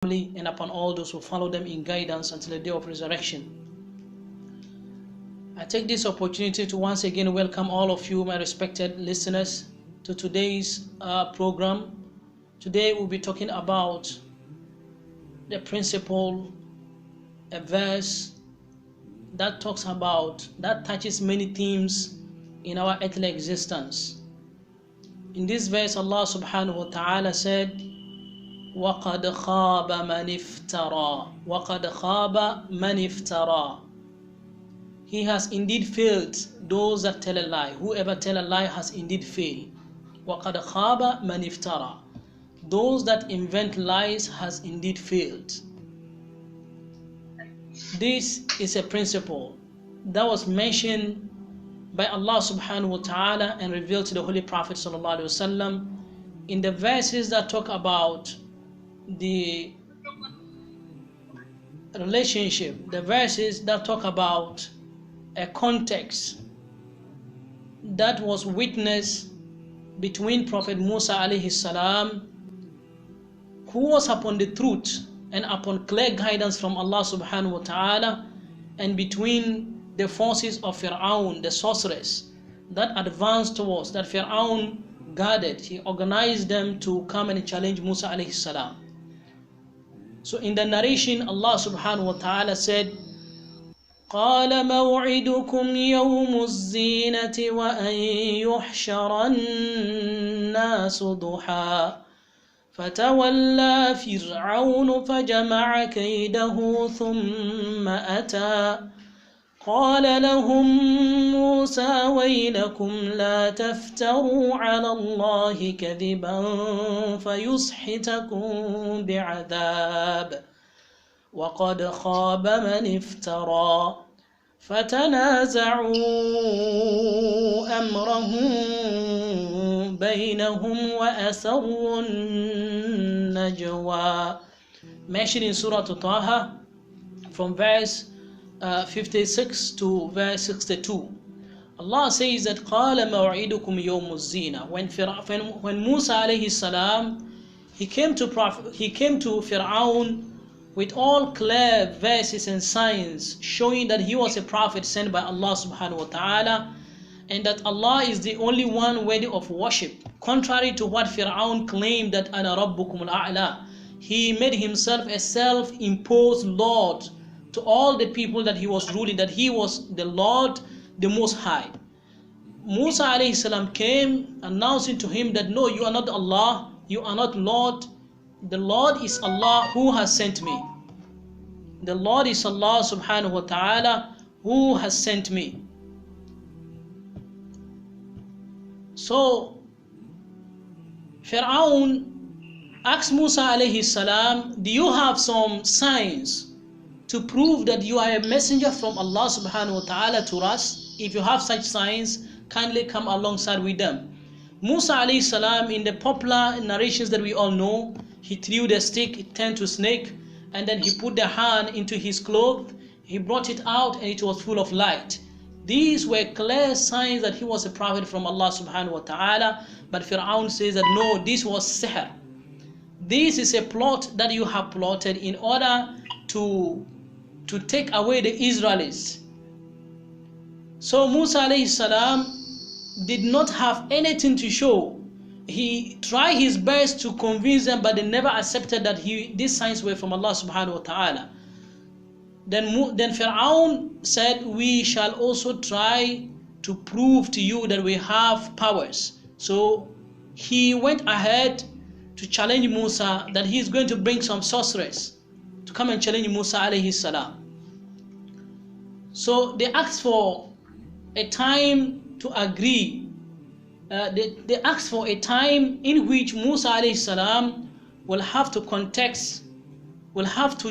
and upon all those who follow them in guidance until the day of resurrection. I take this opportunity to once again welcome all of you, my respected listeners, to today's program. Today we'll be talking about the principle, a verse that touches many themes in our earthly existence. In this verse, Allah subhanahu wa ta'ala said, وَقَدْ خَابَ مَنِ افْتَرَى وَقَدْ خَابَ مَنِ افْتَرَى. He has indeed failed those that tell a lie. Whoever tell a lie has indeed failed. وَقَدْ خَابَ مَنِ افْتَرَى. Those that invent lies has indeed failed. This is a principle that was mentioned by Allah subhanahu wa ta'ala and revealed to the Holy Prophet sallallahu alaihi wasallam in the verses that talk about the relationship, the verses that talk about a context that was witnessed between Prophet Musa alayhi salam, who was upon the truth and upon clear guidance from Allah subhanahu wa ta'ala, and between the forces of Fir'aun, the sorceress, that advanced towards, that Fir'aun gathered. He organized them to come and challenge Musa alayhi salam. So in the narration, Allah subhanahu wa ta'ala said, قَالَ مَوْعِدُكُمْ يَوْمُ الزِّينَةِ وَأَنْ يُحْشَرَ النَّاسُ ضُحًى فَتَوَلَّى فِرْعَوْنُ فَجَمَعَ كَيْدَهُ ثُمَّ أَتَى قال لهم موسى ويلكم لا تفتروا على الله كذبا فيسحتكم بعذاب وقد خاب من افترى فتنازعوا أمرهم بينهم وأسروا النجوى. Mentioned in Surah Taha from verse 56 to verse 62. Allah says that قَالَ مَوْعِدُكُمْ يَوْمُ الزِّينَةِ. When Musa alayhi salam, he came to Fir'aun with all clear verses and signs showing that he was a prophet sent by Allah subhanahu wa ta'ala, and that Allah is the only one worthy of worship, contrary to what Fir'aun claimed, that أَنَا رَبُّكُمُ الْأَعْلَى. He made himself a self-imposed Lord to all the people that he was ruling, that he was the Lord, the Most High. Musa alayhi salam came announcing to him that no, you are not Allah, you are not Lord. The Lord is Allah who has sent me. The Lord is Allah subhanahu wa ta'ala who has sent me. So Fir'aun asked Musa alayhi salam, do you have some signs to prove that you are a messenger from Allah subhanahu wa ta'ala to us? If you have such signs, kindly come alongside with them. Musa alayhi salam, in the popular narrations that we all know, he threw the stick, it turned to snake, and then he put the hand into his cloth, he brought it out, and it was full of light. These were clear signs that he was a prophet from Allah subhanahu wa ta'ala. But Fir'aun says that no, this was sihr. This is a plot that you have plotted in order to take away the Israelites. So Musa alayhi salam did not have anything to show. He tried his best to convince them, but they never accepted that these signs were from Allah subhanahu wa ta'ala. Then Fir'aun said, we shall also try to prove to you that we have powers. So he went ahead to challenge Musa that he is going to bring some sorcerers to come and challenge Musa alayhi salam. So they asked for a time to agree. They asked for a time in which Musa alayhi salam will have to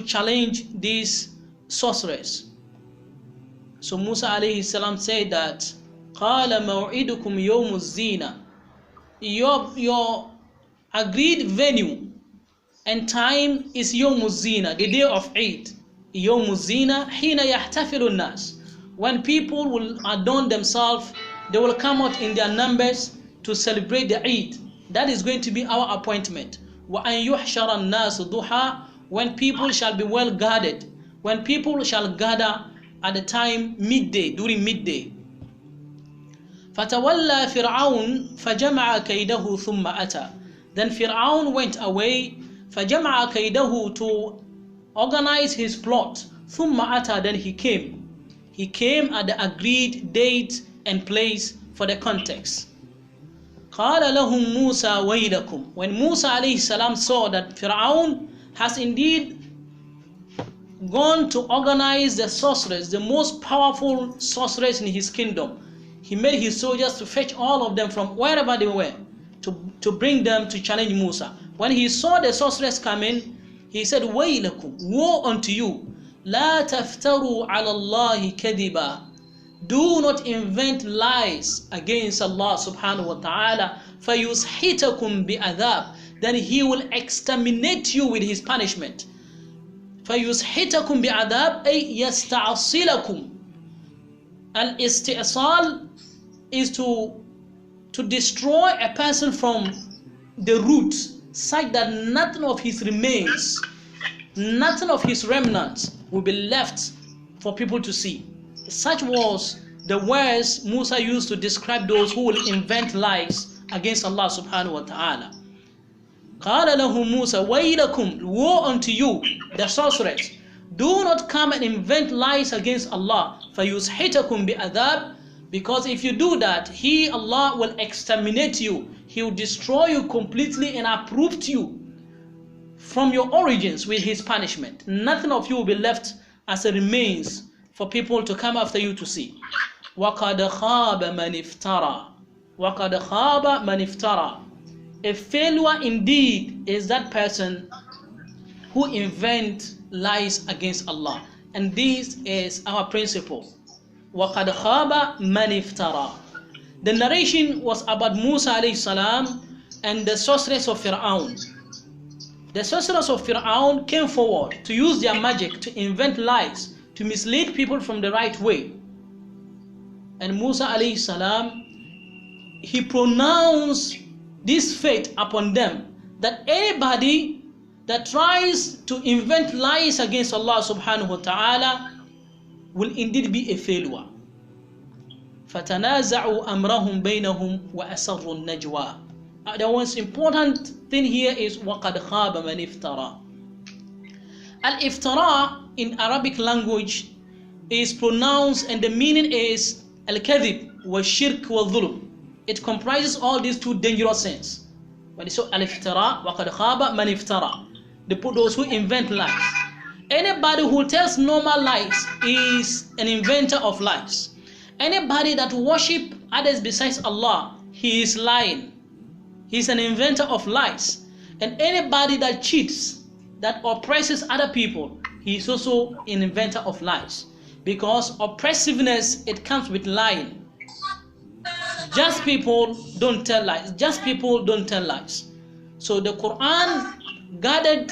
challenge these sorcerers. So Musa alayhi salam said that قَالَ مَوْعِدُكُمْ يَوْمُ الزِّينَةِ. Your agreed venue and time is يوم الزينة, the day of Eid. يوم الزينة حين يحتفل الناس. When people will adorn themselves, they will come out in their numbers to celebrate the Eid. That is going to be our appointment. وَأَنْ يُحْشَرَ النَّاسُ ضُحًى when people shall be well guarded, when people shall gather at the time midday, during midday. فَتَوَلَّى فِرْعَوْنُ فَجَمَعَ كَيْدَهُ ثُمَّ أَتَى. Then Fir'aun went away, فَجَمَعَ كَيْدَهُ, to organize his plot. ثُمَّ أَتَى, then he came. He came at the agreed date and place for the context. قَالَ لَهُمْ مُوسَى وَيْلَكُمْ. When Musa alayhi salam saw that Fir'aun has indeed gone to organize the sorcerers, the most powerful sorcerers in his kingdom, he made his soldiers to fetch all of them from wherever they were to bring them to challenge Musa. When he saw the sorcerers coming, he said, وَيْلَكُمْ, woe unto you, لَا تَفْتَرُوا عَلَى اللَّهِ كَذِبًا. Do not invent lies against Allah subhanahu wa ta'ala. فَيُسْحِتَكُمْ بِعَذَابٍ. Then he will exterminate you with his punishment. فَيُسْحِتَكُمْ بِعَذَابٍ أي يَسْتَعْصِلَكُمْ. Al-isti'sal is to destroy a person from the roots, such that nothing of his remains, nothing of his remnants will be left for people to see. Such was the words Musa used to describe those who will invent lies against Allah subhanahu wa ta'ala. قَالَ لَهُ مُوسَى وَيْلَكُمْ, woe unto you, the sorcerers. Do not come and invent lies against Allah. فَيُسْحِتَكُمْ بِعَذَابٍ. Because if you do that, He, Allah, will exterminate you. He will destroy you completely and uproot you from your origins with His punishment. Nothing of you will be left as a remains for people to come after you to see. وَقَدْ خَابَ مَنِ افْتَرَى. وَقَدْ خَابَ مَنِ افْتَرَى. A failure indeed is that person who invent lies against Allah. And this is our principle. وَقَدْ خَابَ مَنِ افْتَرَى. The narration was about Musa alayhi salam and the sorcerers of Fir'aun. The sorcerers of Fir'aun came forward to use their magic to invent lies, to mislead people from the right way. And Musa alayhi salam, he pronounced this fate upon them, that anybody that tries to invent lies against Allah subhanahu wa ta'ala will indeed be a failure. فَتَنَازَعُوا أَمْرَهُمْ بَيْنَهُمْ وَأَسَرُّوا النَّجْوَى. The most important thing here is وَقَدْ خَابَ مَنِ افْتَرَى. Al-iftara in Arabic language is pronounced, and the meaning is al-kadhib wa shirk wa dhulm. It comprises all these two dangerous sins. When you say al-iftara, وَقَدْ خَابَ مَنِ افْتَرَى, those who invent lies. Anybody who tells normal lies is an inventor of lies. Anybody that worships others besides Allah, he is lying. He is an inventor of lies. And anybody that cheats, that oppresses other people, he is also an inventor of lies. Because oppressiveness, it comes with lying. Just people don't tell lies. Just people don't tell lies. So the Quran gathered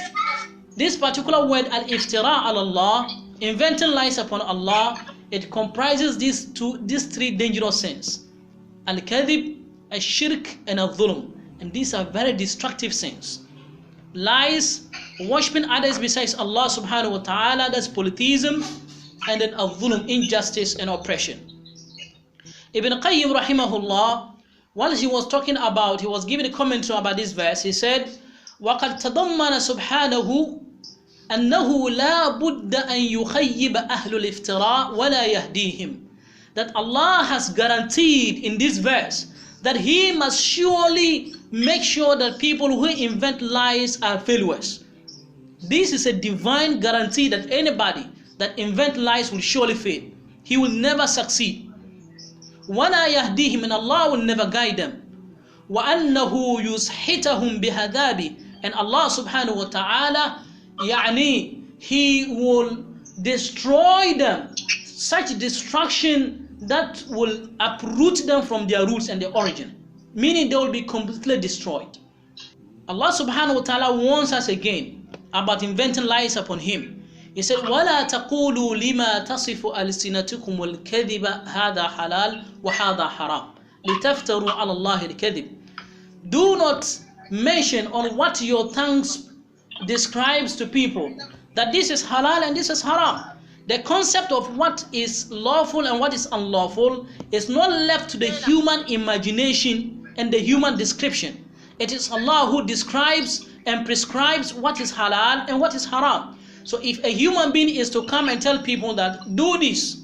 this particular word, al-iftira al-Allah, inventing lies upon Allah. It comprises these three dangerous sins: al-kadhib, al-shirk, and al-dhulm. And these are very destructive sins. Lies, worshipping others besides Allah subhanahu wa ta'ala, that's polytheism, and then al-dhulm, injustice and oppression. Ibn Qayyim rahimahullah, while he was talking about, he was giving a commentary about this verse, he said, وَقَدْ تَضَمَّنَ سُبْحَانَهُ أَنَّهُ لَا بُدَّ أَن يُخَيِّبَ أَهْلُ الْإِفْتِرَاءِ وَلَا يَهْدِيهِمْ. That Allah has guaranteed in this verse that He must surely make sure that people who invent lies are failures. This is a divine guarantee that anybody that invent lies will surely fail. He will never succeed. وَلَا يَهْدِيهِمْ, and Allah will never guide them. وَأَنَّهُ يُسْحِتَهُمْ بِهَذَابِ, and Allah subhanahu wa ta'ala, He will destroy them, such destruction that will uproot them from their roots and their origin, meaning they will be completely destroyed. Allah subhanahu wa ta'ala warns us again about inventing lies upon Him. He said, وَلَا تَقُولُوا لِمَا تَصِفُ أَلْسِنَتُكُمُ الْكَذِبَ هَذَا حَلَالٌ وَهَذَا حَرَامٌ لِتَفْتَرُوا عَلَى اللَّهِ الْكَذِبِ. Do not mention on what your tongues describes to people that this is halal and this is haram. The concept of what is lawful and what is unlawful is not left to the human imagination and the human description. It is Allah who describes and prescribes what is halal and what is haram. So if a human being is to come and tell people that do this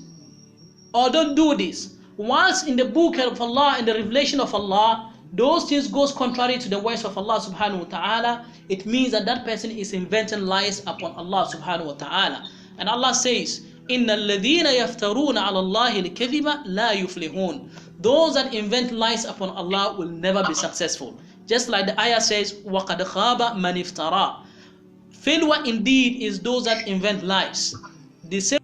or don't do this, whilst in the book of Allah and the revelation of Allah, those things goes contrary to the words of Allah subhanahu wa ta'ala, it means that that person is inventing lies upon Allah subhanahu wa ta'ala. And Allah says, إِنَّ الَّذِينَ يَفْتَرُونَ عَلَى اللَّهِ الْكَذِبَ لَا يُفْلِحُونَ. Those that invent lies upon Allah will never be successful. Just like the ayah says, وَقَدْ خَابَ مَنِ افْتَرَى. Failure indeed is those that invent lies. The same